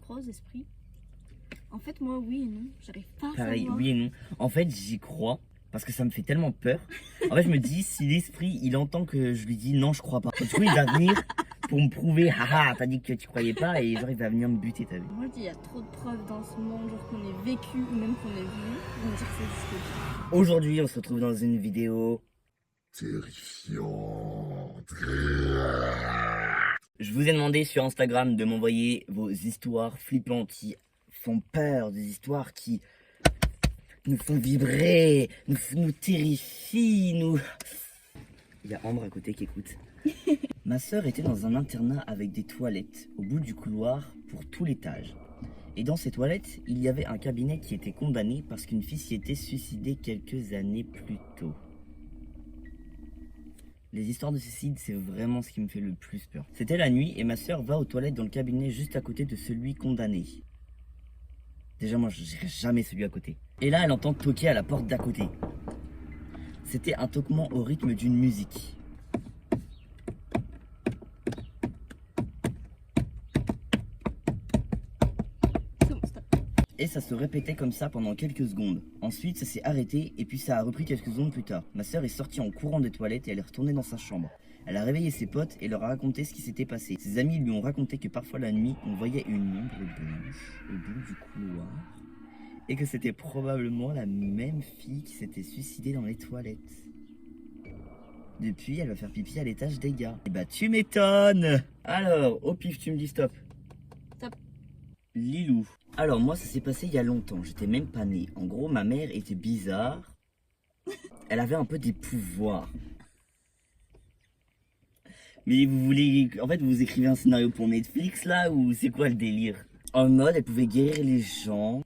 crois aux esprits? En fait, moi, oui et non. J'arrive pas à Pareil, savoir. oui et non. En fait, j'y crois parce que ça me fait tellement peur. En fait, je me dis, si l'esprit, il entend que je lui dis non, je crois pas. Du coup, il va venir pour me prouver, haha, t'as dit que tu croyais pas, et genre, il va venir me buter, t'as vu. Moi, je dis, il y a trop de preuves dans ce monde, genre qu'on ait vécu ou même qu'on ait vu, pour me dire que ça existe pas. Aujourd'hui, on se retrouve dans une vidéo terrifiante. Je vous ai demandé sur Instagram de m'envoyer vos histoires flippantes qui font peur, des histoires qui nous font vibrer, nous terrifient, nous... Il y a Ambre à côté qui écoute. Ma sœur était dans un internat avec des toilettes au bout du couloir pour tout l'étage. Et dans ces toilettes, il y avait un cabinet qui était condamné parce qu'une fille s'y était suicidée quelques années plus tôt. Les histoires de suicide, c'est vraiment ce qui me fait le plus peur. C'était la nuit et ma sœur va aux toilettes dans le cabinet juste à côté de celui condamné. Déjà, moi, je n'irai jamais celui à côté. Et là, elle entend toquer à la porte d'à côté. C'était un toquement au rythme d'une musique. C'est bon, stop. Et ça se répétait comme ça pendant quelques secondes. Ensuite, ça s'est arrêté et puis ça a repris quelques secondes plus tard. Ma sœur est sortie en courant des toilettes et elle est retournée dans sa chambre. Elle a réveillé ses potes et leur a raconté ce qui s'était passé. Ses amis lui ont raconté que parfois la nuit, on voyait une ombre blanche au bout du couloir et que c'était probablement la même fille qui s'était suicidée dans les toilettes. Depuis, elle va faire pipi à l'étage des gars. Et bah tu m'étonnes. Alors, au pif, tu me dis stop. Stop. Lilou. Alors moi ça s'est passé il y a longtemps, j'étais même pas née. En gros ma mère était bizarre. Elle avait un peu des pouvoirs. Mais vous voulez... En fait vous écrivez un scénario pour Netflix là ou c'est quoi le délire? En mode elle pouvait guérir les gens.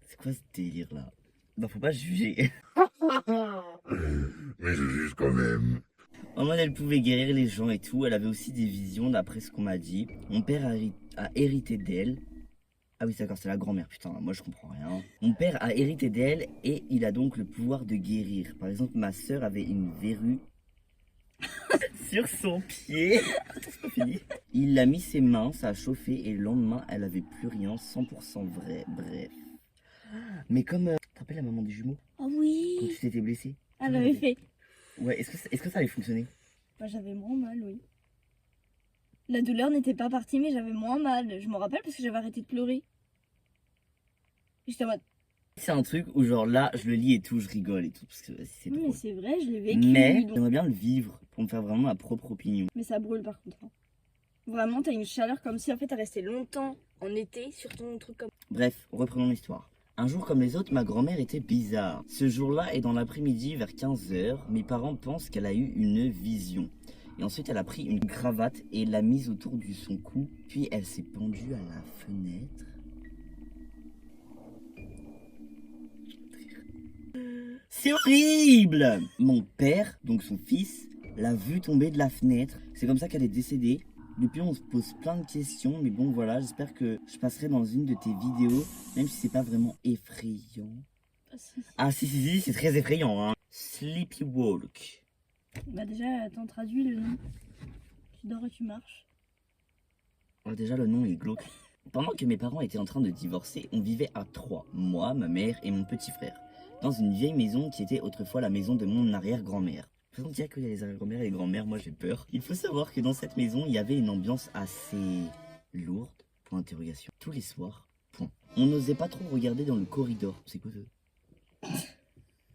C'est quoi ce délire là? Bah faut pas juger. Mais je juge quand même. En mode elle pouvait guérir les gens et tout. Elle avait aussi des visions d'après ce qu'on m'a dit. Mon père a hérité d'elle. Ah oui d'accord c'est la grand-mère, putain moi je comprends rien. Mon père a hérité d'elle et il a donc le pouvoir de guérir. Par exemple ma soeur avait une verrue sur son pied. C'est pas fini. Il a mis ses mains, ça a chauffé et le lendemain elle avait plus rien, 100% vrai, bref. Mais comme... tu te rappelles la maman des jumeaux? Oh Quand oui. tu t'étais blessé? Elle l'avait fait. Ouais, est-ce que ça allait fonctionner? Bah, j'avais moins mal, oui. La douleur n'était pas partie, mais j'avais moins mal. Je m'en rappelle parce que j'avais arrêté de pleurer. J'étais en mode, C'est un truc où genre là je le lis et tout, je rigole et tout parce que c'est oui, mais drôle. c'est vrai, je l'ai vécu. Mais donc- j'aimerais bien le vivre pour me faire vraiment ma propre opinion. Mais ça brûle par contre. Hein. Vraiment, t'as une chaleur comme si en fait t'as resté longtemps en été sur ton truc comme. Bref, reprenons l'histoire. Un jour comme les autres, ma grand-mère était bizarre. Ce jour-là et dans l'après-midi vers 15h, mes parents pensent qu'elle a eu une vision. Et ensuite, elle a pris une cravate et l'a mise autour de son cou. Puis elle s'est pendue à la fenêtre. C'est horrible! Mon père, donc son fils, l'a vue tomber de la fenêtre. C'est comme ça qu'elle est décédée. Depuis, on se pose plein de questions, mais bon, voilà, j'espère que je passerai dans une de tes vidéos, même si c'est pas vraiment effrayant. Ah, si, c'est très effrayant, hein. Sleepy Walk. Bah, déjà, attends, traduis le nom. Tu dors et tu marches. Oh, déjà, le nom est glauque. Pendant que mes parents étaient en train de divorcer, on vivait à 3, moi, ma mère et mon petit frère, dans une vieille maison qui était autrefois la maison de mon arrière-grand-mère. On dirait qu'il y a les arrière-grand-mères et les grand-mères, moi j'ai peur. Il faut savoir que dans cette maison, il y avait une ambiance assez lourde, point d'interrogation. Tous les soirs, point. On n'osait pas trop regarder dans le corridor. C'est quoi ça?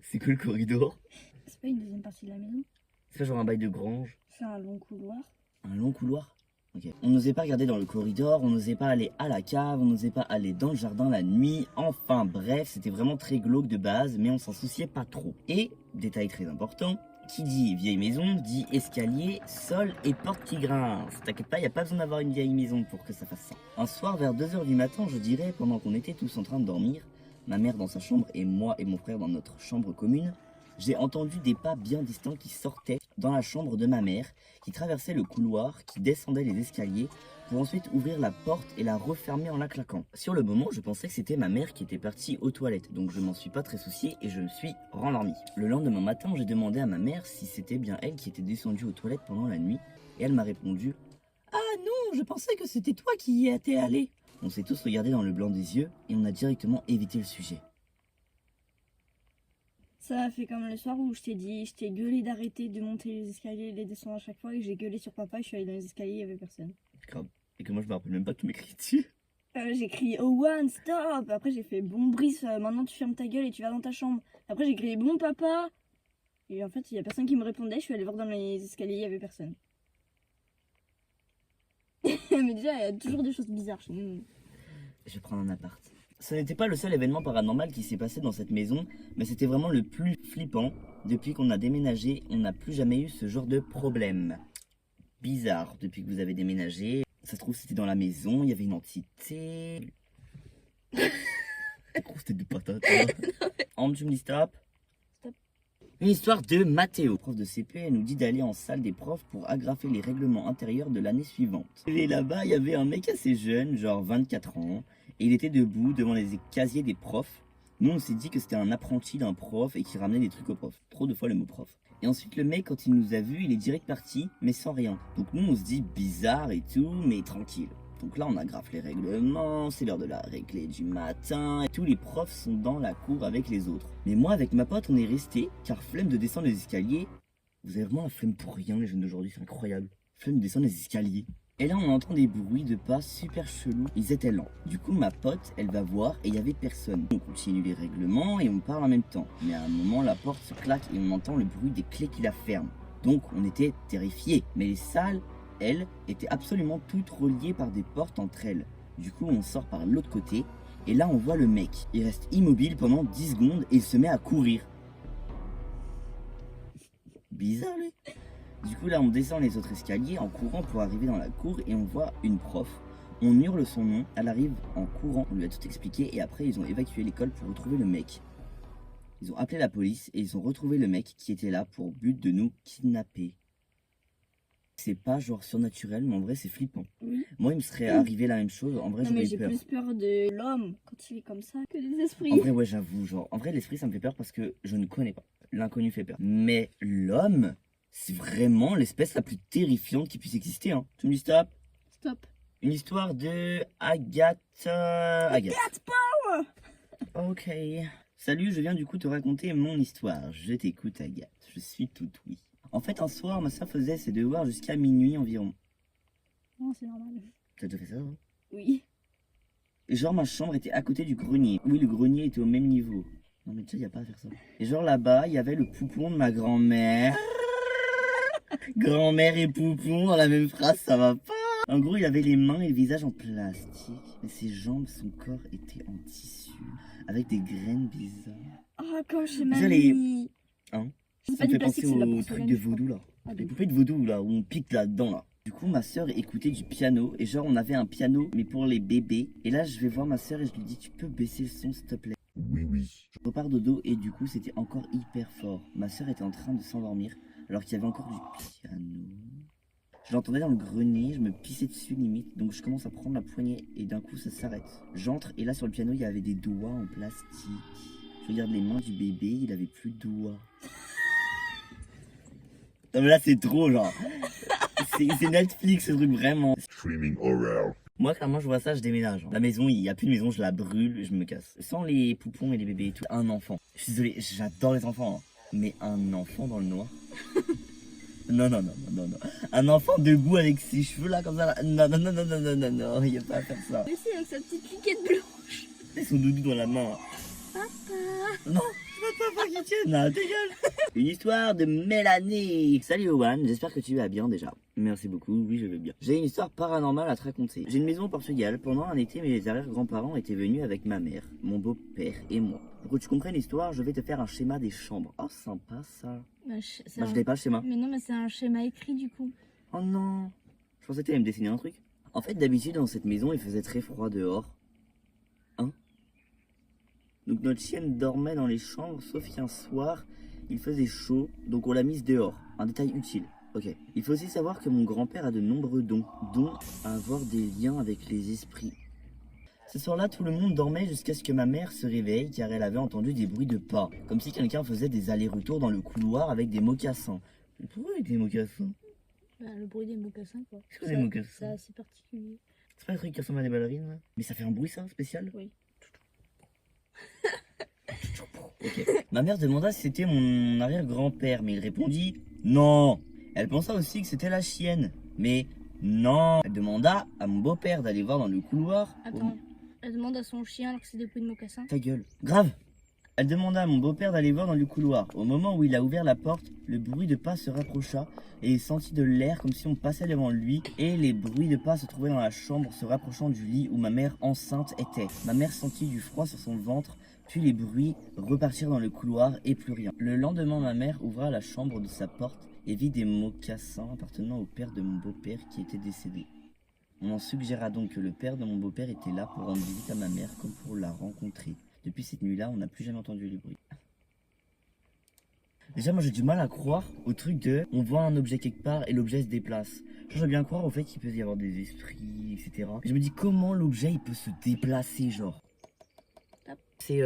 C'est quoi le corridor? C'est pas une deuxième partie de la maison. C'est pas genre un bail de grange? C'est un long couloir. Un long couloir? Ok. On n'osait pas regarder dans le corridor, on n'osait pas aller à la cave, on n'osait pas aller dans le jardin la nuit. Enfin bref, c'était vraiment très glauque de base, mais on s'en souciait pas trop. Et, détail très important, qui dit vieille maison, dit escalier, sol et porte qui grince. T'inquiète pas, y a pas besoin d'avoir une vieille maison pour que ça fasse ça. Un soir vers 2h du matin, je dirais, pendant qu'on était tous en train de dormir, ma mère dans sa chambre et moi et mon frère dans notre chambre commune, j'ai entendu des pas bien distincts qui sortaient dans la chambre de ma mère, qui traversaient le couloir, qui descendaient les escaliers, pour ensuite ouvrir la porte et la refermer en la claquant. Sur le moment, je pensais que c'était ma mère qui était partie aux toilettes, donc je m'en suis pas très soucié et je me suis rendormi. Le lendemain matin, j'ai demandé à ma mère si c'était bien elle qui était descendue aux toilettes pendant la nuit, et elle m'a répondu « Ah non, je pensais que c'était toi qui y étais allé. On s'est tous regardés dans le blanc des yeux et on a directement évité le sujet. Ça a fait comme le soir où je t'ai gueulé d'arrêter de monter les escaliers et les descendre à chaque fois et que j'ai gueulé sur papa et je suis allée dans les escaliers, il n'y avait personne. Grave. Et que moi je me rappelle même pas que tu m'écris dessus. J'ai crié oh one stop. Après j'ai fait bon Brice, maintenant tu fermes ta gueule et tu vas dans ta chambre. Après j'ai crié bon papa. Et en fait il y a personne qui me répondait. Je suis allée voir dans les escaliers, il y avait personne. Mais déjà il y a toujours des choses bizarres chez nous. Je vais prendre un appart. Ce n'était pas le seul événement paranormal qui s'est passé dans cette maison, mais c'était vraiment le plus flippant. Depuis qu'on a déménagé, on n'a plus jamais eu ce genre de problème. Bizarre, depuis que vous avez déménagé. Ça se trouve c'était dans la maison, il y avait une entité. Grosse tête de patate. Ambre, tu me dis stop. Stop. Une histoire de Mathéo. Prof de CP, elle nous dit d'aller en salle des profs pour agrafer les règlements intérieurs de l'année suivante. Et là-bas, il y avait un mec assez jeune, genre 24 ans. Et il était debout devant les casiers des profs. Nous, on s'est dit que c'était un apprenti d'un prof et qui ramenait des trucs aux profs. Trop de fois le mot prof. Et ensuite, le mec, quand il nous a vus, il est direct parti, mais sans rien. Donc nous, on se dit bizarre et tout, mais tranquille. Donc là, on agrafe les règlements, c'est l'heure de la récré du matin. Et tous les profs sont dans la cour avec les autres. Mais moi, avec ma pote, on est resté, car flemme de descendre les escaliers. Vous avez vraiment la flemme pour rien, les jeunes d'aujourd'hui, c'est incroyable. Flemme de descendre les escaliers. Et là, on entend des bruits de pas super chelous. Ils étaient lents. Du coup, ma pote, elle va voir et il y avait personne. On continue les règlements et on parle en même temps. Mais à un moment, la porte se claque et on entend le bruit des clés qui la ferment. Donc, on était terrifiés. Mais les salles, elles, étaient absolument toutes reliées par des portes entre elles. Du coup, on sort par l'autre côté. Et là, on voit le mec. Il reste immobile pendant 10 secondes et il se met à courir. Bizarre, lui. Du coup là on descend les autres escaliers en courant pour arriver dans la cour et on voit une prof. On hurle son nom, elle arrive en courant, on lui a tout expliqué et après ils ont évacué l'école pour retrouver le mec. Ils ont appelé la police et ils ont retrouvé le mec qui était là pour but de nous kidnapper. C'est pas genre surnaturel mais en vrai c'est flippant. Oui. Moi il me serait arrivé la même chose, en vrai Non mais j'aurais j'ai peur. plus peur de l'homme quand il est comme ça que des esprits. En vrai ouais j'avoue, genre en vrai l'esprit ça me fait peur parce que je ne connais pas. L'inconnu fait peur. Mais l'homme... c'est vraiment l'espèce la plus terrifiante qui puisse exister. Hein. Tu me dis stop. Stop. Une histoire de Agathe. Agathe Power. Ok. Salut, je viens du coup te raconter mon histoire. Je t'écoute Agathe. Je suis tout oui. En fait, un soir, ma soeur faisait ses devoirs jusqu'à minuit environ. Non, c'est normal. T'as déjà fait ça hein? Oui. Et genre, ma chambre était à côté du grenier. Oui, le grenier était au même niveau. Non mais tu sais, y a pas à faire ça. Et genre là-bas, il y avait le poupon de ma grand-mère. Grand-mère et poupon dans la même phrase, ça va pas. En gros, il avait les mains et le visage en plastique. Mais ses jambes, son corps était en tissu. Avec des graines bizarres. Ah, comme chez Déjà, mamie. Hein? C'est Ça pas me du fait plastique, penser c'est de la aux porcelaine, trucs de je crois. vaudou là. Ah, Les bon. poupées de vaudou là, où on pique là-dedans là. Du coup, ma soeur écoutait du piano. Et genre, on avait un piano, mais pour les bébés. Et là, je vais voir ma soeur et je lui dis, tu peux baisser le son s'il te plaît? Oui. Je repars dodo et du coup, c'était encore hyper fort. Ma soeur était en train de s'endormir alors qu'il y avait encore du piano. Je l'entendais dans le grenier, je me pissais dessus limite, donc je commence à prendre la poignée et d'un coup ça s'arrête. J'entre et là sur le piano il y avait des doigts en plastique. Je regarde les mains du bébé, il avait plus de doigts. Non mais là c'est trop genre. C'est Netflix ce truc vraiment. Streaming horror. Moi clairement je vois ça, je déménage. La maison, il n'y a plus de maison, je la brûle, je me casse. Sans les poupons et les bébés et tout. Un enfant. Je suis désolé, j'adore les enfants. Hein. Mais un enfant dans le noir. Non. Un enfant debout avec ses cheveux là comme ça là. Non, il n'y a pas à faire ça. Mais c'est avec sa petite piquette blanche. Et son doudou dans la main. Papa. Non, je veux pas qu'il tienne là, dégage. Une histoire de Mélanie. Salut Owen, j'espère que tu vas bien déjà. Merci beaucoup, oui je vais bien. J'ai une histoire paranormale à te raconter. J'ai une maison au Portugal. Pendant un été, mes arrière-grands-parents étaient venus avec ma mère, mon beau-père et moi. Pour que tu comprennes l'histoire, je vais te faire un schéma des chambres. Oh sympa ça. Je l'ai pas le schéma. Mais non, mais c'est un schéma écrit du coup. Oh non. Je pensais que tu allais me dessiner un truc. En fait, d'habitude, dans cette maison, il faisait très froid dehors. Hein? Donc notre chienne dormait dans les chambres, sauf qu'un soir, il faisait chaud, donc on l'a mise dehors. Un détail utile. Ok. Il faut aussi savoir que mon grand-père a de nombreux dons, dont avoir des liens avec les esprits. Ce soir-là, tout le monde dormait jusqu'à ce que ma mère se réveille, car elle avait entendu des bruits de pas, comme si quelqu'un faisait des allers-retours dans le couloir avec des mocassins. Mais pourquoi avec des mocassins? Le bruit des mocassins, quoi. C'est quoi des mocassins? C'est assez particulier. C'est pas un truc qui ressemble à des ballerines là? Mais ça fait un bruit ça, spécial? Oui. Ok. Ma mère demanda si c'était mon arrière-grand-père, mais il répondit non. Elle pensa aussi que c'était la chienne, mais non. Elle demanda à mon beau-père d'aller voir dans le couloir. Attends, elle demande à son chien alors que c'est des bruits de mocassins. Ta gueule. Grave. Elle demanda à mon beau-père d'aller voir dans le couloir. Au moment où il a ouvert la porte, le bruit de pas se rapprocha et il sentit de l'air comme si on passait devant lui. Et les bruits de pas se trouvaient dans la chambre se rapprochant du lit où ma mère enceinte était. Ma mère sentit du froid sur son ventre, puis les bruits repartirent dans le couloir et plus rien. Le lendemain, ma mère ouvra la chambre de sa porte et vit des mocassins appartenant au père de mon beau-père qui était décédé. On en suggéra donc que le père de mon beau-père était là pour rendre visite à ma mère comme pour la rencontrer. Depuis cette nuit-là, on n'a plus jamais entendu les bruits. Déjà, moi j'ai du mal à croire au truc de on voit un objet quelque part et l'objet se déplace. Je veux bien croire au fait qu'il peut y avoir des esprits, etc. Mais je me dis comment l'objet il peut se déplacer, genre. C'est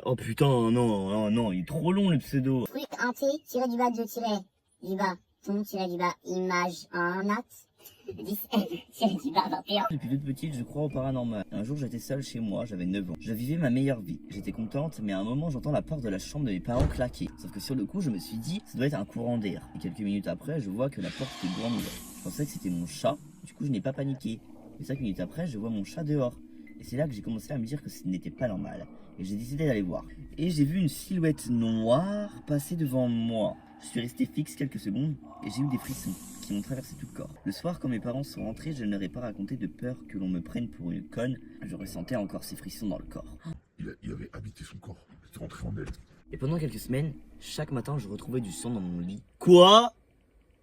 oh putain, non, il est trop long le pseudo. Truc entier, tiré du bas, du bas, ton tiré du bas, image en acte. 17, tiré du bas, 21. Depuis toute petite, je crois au paranormal. Un jour, j'étais seule chez moi, j'avais 9 ans. Je vivais ma meilleure vie. J'étais contente, mais à un moment, j'entends la porte de la chambre de mes parents claquer. Sauf que sur le coup, je me suis dit, ça doit être un courant d'air. Et quelques minutes après, je vois que la porte est grande ouverte. Je pensais que c'était mon chat, du coup, je n'ai pas paniqué. Et 5 minutes après, je vois mon chat dehors. Et c'est là que j'ai commencé à me dire que ce n'était pas normal. Et j'ai décidé d'aller voir. Et j'ai vu une silhouette noire passer devant moi. Je suis resté fixe quelques secondes et j'ai eu des frissons qui m'ont traversé tout le corps. Le soir, quand mes parents sont rentrés, je ne leur ai pas raconté de peur que l'on me prenne pour une conne. Je ressentais encore ces frissons dans le corps. Il avait habité son corps, il était rentré en elle. Et pendant quelques semaines, chaque matin, je retrouvais du sang dans mon lit. Quoi?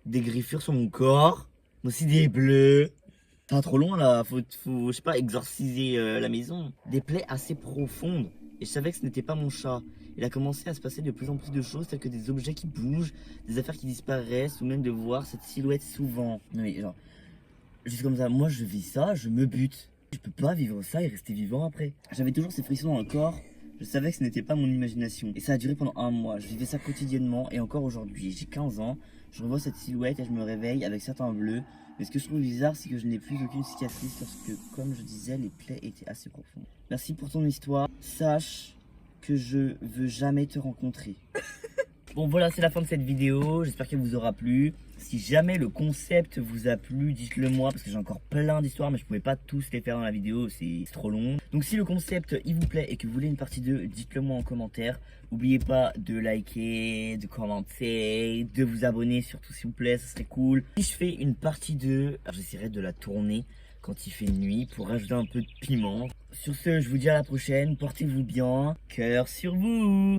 Des griffures sur mon corps? Aussi des bleus? Ça va trop loin là, faut je sais pas, exorciser la maison. Des plaies assez profondes. Et je savais que ce n'était pas mon chat. Il a commencé à se passer de plus en plus de choses, telles que des objets qui bougent, des affaires qui disparaissent, ou même de voir cette silhouette souvent. Non mais genre, juste comme ça, moi je vis ça, je me bute. Je peux pas vivre ça et rester vivant après. J'avais toujours ces frissons dans le corps, je savais que ce n'était pas mon imagination. Et ça a duré pendant un mois, je vivais ça quotidiennement, et encore aujourd'hui, j'ai 15 ans, je revois cette silhouette et je me réveille avec certains bleus. Mais ce que je trouve bizarre, c'est que je n'ai plus aucune cicatrice parce que, comme je disais, les plaies étaient assez profondes. Merci pour ton histoire. Sache que je veux jamais te rencontrer. Bon voilà, c'est la fin de cette vidéo. J'espère qu'elle vous aura plu. Si jamais le concept vous a plu, dites-le moi parce que j'ai encore plein d'histoires, mais je pouvais pas tous les faire dans la vidéo, c'est trop long. Donc si le concept il vous plaît et que vous voulez une partie 2, dites-le moi en commentaire. N'oubliez pas de liker, de commenter, de vous abonner surtout s'il vous plaît, ça serait cool. Si je fais une partie 2, j'essaierai de la tourner quand il fait nuit pour rajouter un peu de piment. Sur ce, je vous dis à la prochaine, portez-vous bien, cœur sur vous.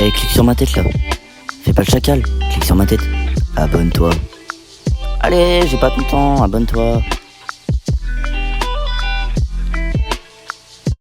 Et clique sur ma tête là. Fais pas le chacal, clique sur ma tête. Abonne-toi. Allez, j'ai pas ton temps, abonne-toi.